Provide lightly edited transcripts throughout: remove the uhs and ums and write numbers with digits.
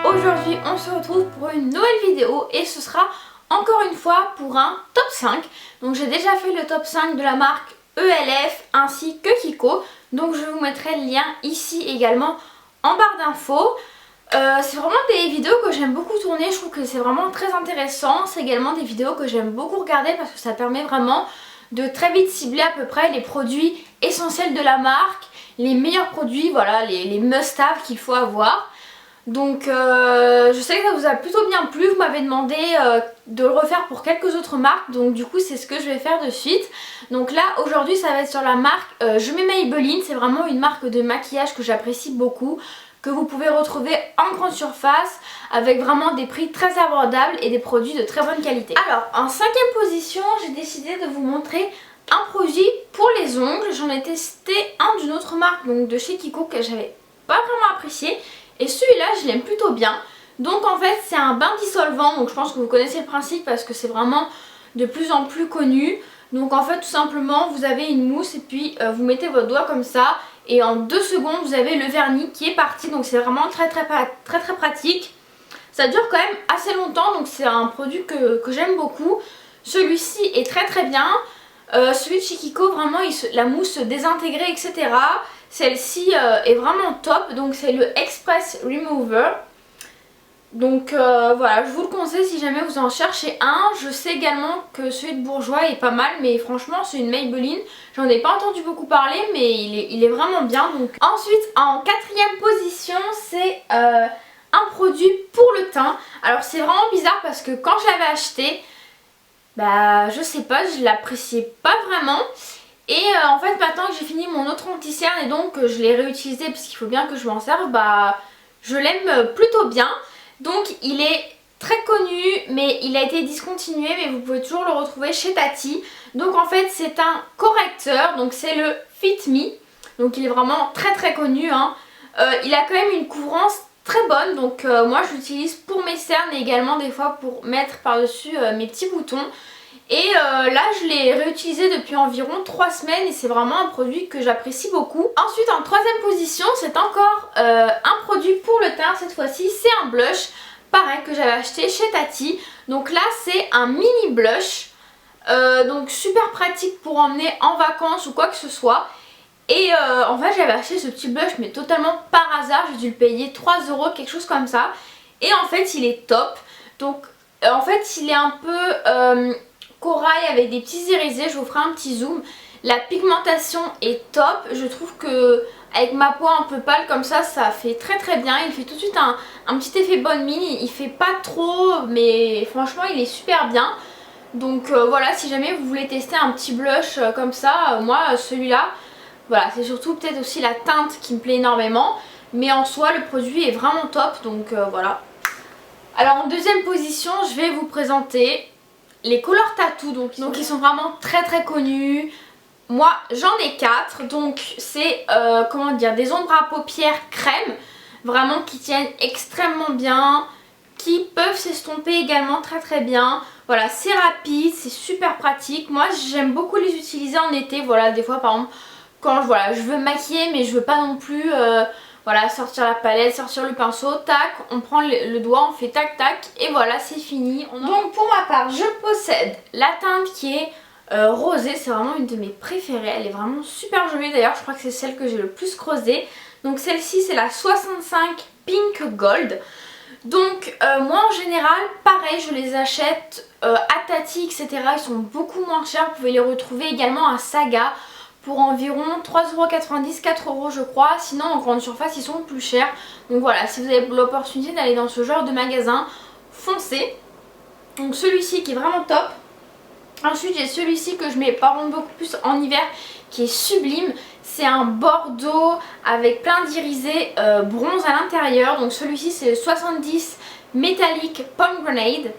Aujourd'hui on se retrouve pour une nouvelle vidéo et ce sera encore une fois pour un top 5. Donc j'ai déjà fait le top 5 de la marque ELF ainsi que Kiko. Donc je vous mettrai le lien ici également en barre d'infos. C'est vraiment des vidéos que j'aime beaucoup tourner, je trouve que c'est vraiment très intéressant. C'est également des vidéos que j'aime beaucoup regarder parce que ça permet vraiment de très vite cibler à peu près les produits essentiels de la marque, les meilleurs produits, voilà, les must-have qu'il faut avoir. Donc je sais que ça vous a plutôt bien plu, vous m'avez demandé de le refaire pour quelques autres marques, donc du coup c'est ce que je vais faire de suite. Donc là aujourd'hui ça va être sur la marque Je mets Maybelline, c'est vraiment une marque de maquillage que j'apprécie beaucoup, que vous pouvez retrouver en grande surface avec vraiment des prix très abordables et des produits de très bonne qualité. Alors en 5ème position j'ai décidé de vous montrer un produit pour les ongles. J'en ai testé un d'une autre marque, donc de chez Kiko, que j'avais pas vraiment apprécié. Et celui-là je l'aime plutôt bien. Donc en fait c'est un bain dissolvant, donc je pense que vous connaissez le principe parce que c'est vraiment de plus en plus connu. Donc en fait tout simplement vous avez une mousse et puis vous mettez votre doigt comme ça et en 2 secondes vous avez le vernis qui est parti. Donc c'est vraiment très pratique. Ça dure quand même assez longtemps, donc c'est un produit que j'aime beaucoup. Celui-ci est très bien. Celui de chez Kiko, vraiment la mousse se désintégrait, etc. Celle-ci est vraiment top, donc c'est le Express Remover. Donc voilà, je vous le conseille si jamais vous en cherchez un. Je sais également que celui de Bourjois est pas mal, mais franchement c'est une Maybelline. J'en ai pas entendu beaucoup parler, mais il est vraiment bien. Donc. Ensuite, en 4ème position, c'est un produit pour le teint. Alors c'est vraiment bizarre parce que quand je l'avais acheté, bah je sais pas, je l'appréciais pas vraiment. Et en fait maintenant que j'ai fini mon autre anti-cerne et donc je l'ai réutilisé parce qu'il faut bien que je m'en serve, bah je l'aime plutôt bien. Donc il est très connu mais il a été discontinué, mais vous pouvez toujours le retrouver chez Tati. Donc en fait c'est un correcteur, donc c'est le Fit Me. Donc il est vraiment très connu hein. Il a quand même une couvrance très bonne, donc moi je l'utilise pour mes cernes et également des fois pour mettre par dessus mes petits boutons. Et là je l'ai réutilisé depuis environ 3 semaines et c'est vraiment un produit que j'apprécie beaucoup. Ensuite en 3ème position c'est encore un produit pour le teint. Cette fois-ci c'est un blush, pareil, que j'avais acheté chez Tati. Donc là c'est un mini blush, donc super pratique pour emmener en vacances ou quoi que ce soit. Et en fait j'avais acheté ce petit blush mais totalement par hasard, j'ai dû le payer 3 €, quelque chose comme ça. Et en fait il est top. Donc en fait il est un peu corail avec des petits irisés, je vous ferai un petit zoom. La pigmentation est top, je trouve que avec ma peau un peu pâle comme ça, ça fait très bien. Il fait tout de suite un petit effet bonne mine, il fait pas trop mais franchement il est super bien. Donc voilà, si jamais vous voulez tester un petit blush comme ça, moi celui-là, voilà, c'est surtout peut-être aussi la teinte qui me plaît énormément. Mais en soi le produit est vraiment top, donc voilà. Alors en 2ème position je vais vous présenter les Color Tattoo, donc ils sont vraiment très connus. Moi j'en ai 4, donc c'est comment dire, des ombres à paupières crème, vraiment qui tiennent extrêmement bien, qui peuvent s'estomper également très bien. Voilà, c'est rapide, c'est super pratique. Moi j'aime beaucoup les utiliser en été, voilà, des fois par exemple quand voilà, je veux maquiller mais je veux pas non plus voilà, sortir la palette, sortir le pinceau, tac, on prend le doigt, on fait tac et voilà, c'est fini. Donc pour ma part je possède la teinte qui est rosée, c'est vraiment une de mes préférées, elle est vraiment super jolie. D'ailleurs je crois que c'est celle que j'ai le plus creusée. Donc celle-ci c'est la 65 Pink Gold. Donc moi en général pareil, je les achète à Tati, etc. Ils sont beaucoup moins chers, vous pouvez les retrouver également à Saga pour environ 3,90 €, 4 € je crois. Sinon en grande surface ils sont plus chers. Donc voilà, si vous avez l'opportunité d'aller dans ce genre de magasin, foncez. Donc celui-ci qui est vraiment top. Ensuite j'ai celui-ci que je mets par contre beaucoup plus en hiver, qui est sublime. C'est un bordeaux avec plein d'irisés bronze à l'intérieur. Donc celui-ci c'est le 70 Metallic Pomegranate.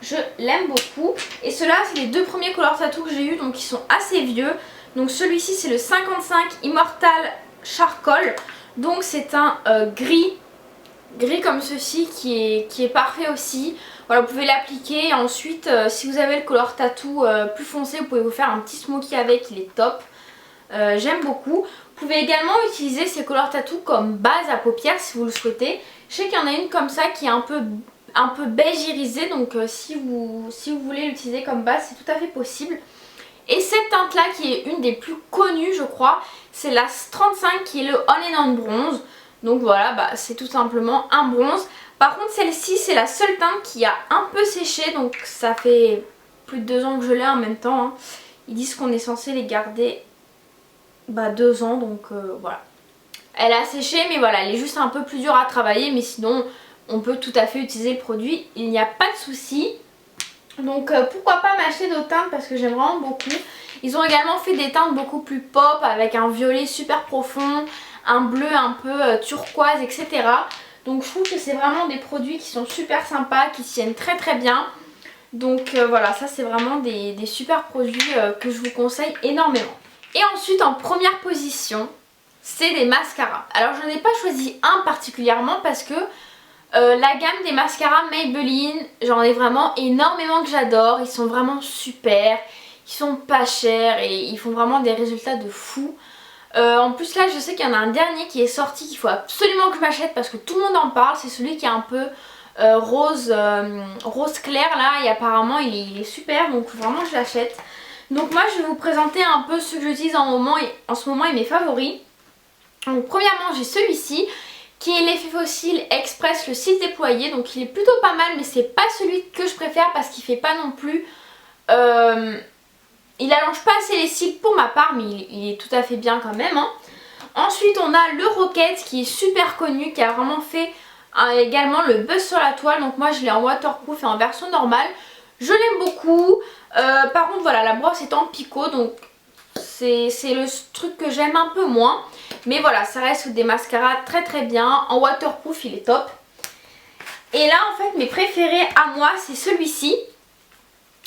Je l'aime beaucoup. Et ceux-là c'est les 2 premiers Color Tattoo que j'ai eu, donc ils sont assez vieux. Donc celui-ci c'est le 55 Immortal Charcoal. Donc c'est un gris comme ceci qui est parfait aussi. Voilà, vous pouvez l'appliquer. Ensuite si vous avez le Color Tattoo plus foncé, vous pouvez vous faire un petit smoky avec, il est top. J'aime beaucoup. Vous pouvez également utiliser ces Color Tattoo comme base à paupières si vous le souhaitez. Je sais qu'il y en a une comme ça qui est un peu beige irisé, donc si vous voulez l'utiliser comme base, c'est tout à fait possible. Et cette teinte là qui est une des plus connues je crois, c'est la 35 qui est le On and On Bronze. Donc voilà, bah, c'est tout simplement un bronze. Par contre celle-ci c'est la seule teinte qui a un peu séché, donc ça fait plus de 2 ans que je l'ai en même temps. Hein. Ils disent qu'on est censé les garder 2 ans, donc voilà. Elle a séché mais voilà, elle est juste un peu plus dure à travailler, mais sinon on peut tout à fait utiliser le produit, il n'y a pas de souci. Donc pourquoi pas m'acheter d'autres teintes parce que j'aime vraiment beaucoup. Ils ont également fait des teintes beaucoup plus pop avec un violet super profond, un bleu un peu turquoise, etc. Donc je trouve que c'est vraiment des produits qui sont super sympas, qui tiennent très très bien. Donc voilà, ça c'est vraiment des super produits que je vous conseille énormément. Et ensuite en première position, c'est des mascaras. Alors je n'en ai pas choisi un particulièrement parce que la gamme des mascaras Maybelline, j'en ai vraiment énormément que j'adore. Ils sont vraiment super, ils sont pas chers et ils font vraiment des résultats de fou. En plus là je sais qu'il y en a un dernier qui est sorti qu'il faut absolument que je m'achète parce que tout le monde en parle. C'est celui qui est un peu rose clair là et apparemment il est super, donc vraiment je l'achète. Donc moi je vais vous présenter un peu ce que j'utilise en ce moment et mes favoris. Donc premièrement j'ai celui-ci qui est l'effet fossile express le cils déployé, donc il est plutôt pas mal mais c'est pas celui que je préfère parce qu'il fait pas non plus il allonge pas assez les cils pour ma part, mais il est tout à fait bien quand même hein. Ensuite on a le Rocket qui est super connu, qui a vraiment fait également le buzz sur la toile, donc moi je l'ai en waterproof et en version normale. Je l'aime beaucoup, par contre voilà, la brosse est en picot, donc c'est le truc que j'aime un peu moins. Mais voilà, ça reste des mascaras très très bien. En waterproof, il est top. Et là, en fait, mes préférés à moi, c'est celui-ci.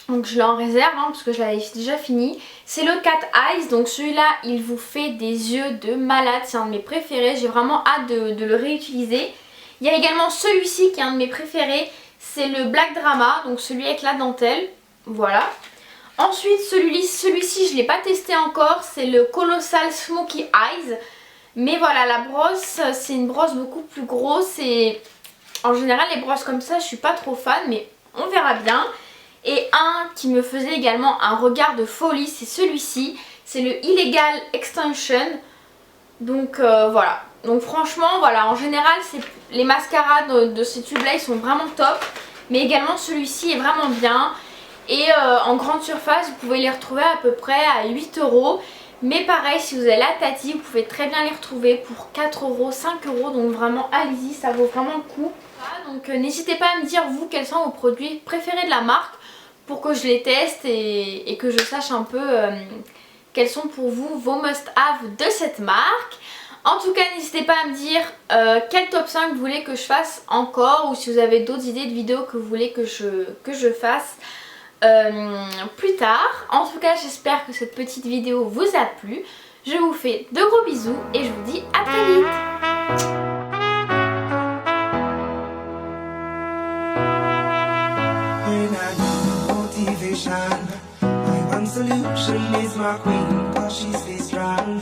Donc je l'ai en réserve hein, parce que je l'avais déjà fini. C'est le Cat Eyes. Donc celui-là, il vous fait des yeux de malade. C'est un de mes préférés. J'ai vraiment hâte de le réutiliser. Il y a également celui-ci qui est un de mes préférés. C'est le Black Drama. Donc celui avec la dentelle. Voilà. Ensuite, celui-ci, je ne l'ai pas testé encore. C'est le Colossal Smoky Eyes. Mais voilà, la brosse, c'est une brosse beaucoup plus grosse et en général les brosses comme ça je suis pas trop fan, mais on verra bien. Et un qui me faisait également un regard de folie, c'est celui-ci, c'est le Illegal Extension. Donc voilà, donc franchement voilà, en général les mascaras de ces tubes là ils sont vraiment top, mais également celui-ci est vraiment bien. Et en grande surface vous pouvez les retrouver à peu près à 8 €. Mais pareil, si vous avez la Tati, vous pouvez très bien les retrouver pour 4 €, 5 €. Donc vraiment, allez-y, ça vaut vraiment le coup. Donc n'hésitez pas à me dire, vous, quels sont vos produits préférés de la marque pour que je les teste et que je sache un peu quels sont pour vous vos must-have de cette marque. En tout cas, n'hésitez pas à me dire quel top 5 vous voulez que je fasse encore, ou si vous avez d'autres idées de vidéos que vous voulez que je fasse plus tard. En tout cas, j'espère que cette petite vidéo vous a plu. Je vous fais de gros bisous et je vous dis à très vite. My one solution is my queen, 'cause she stays strong.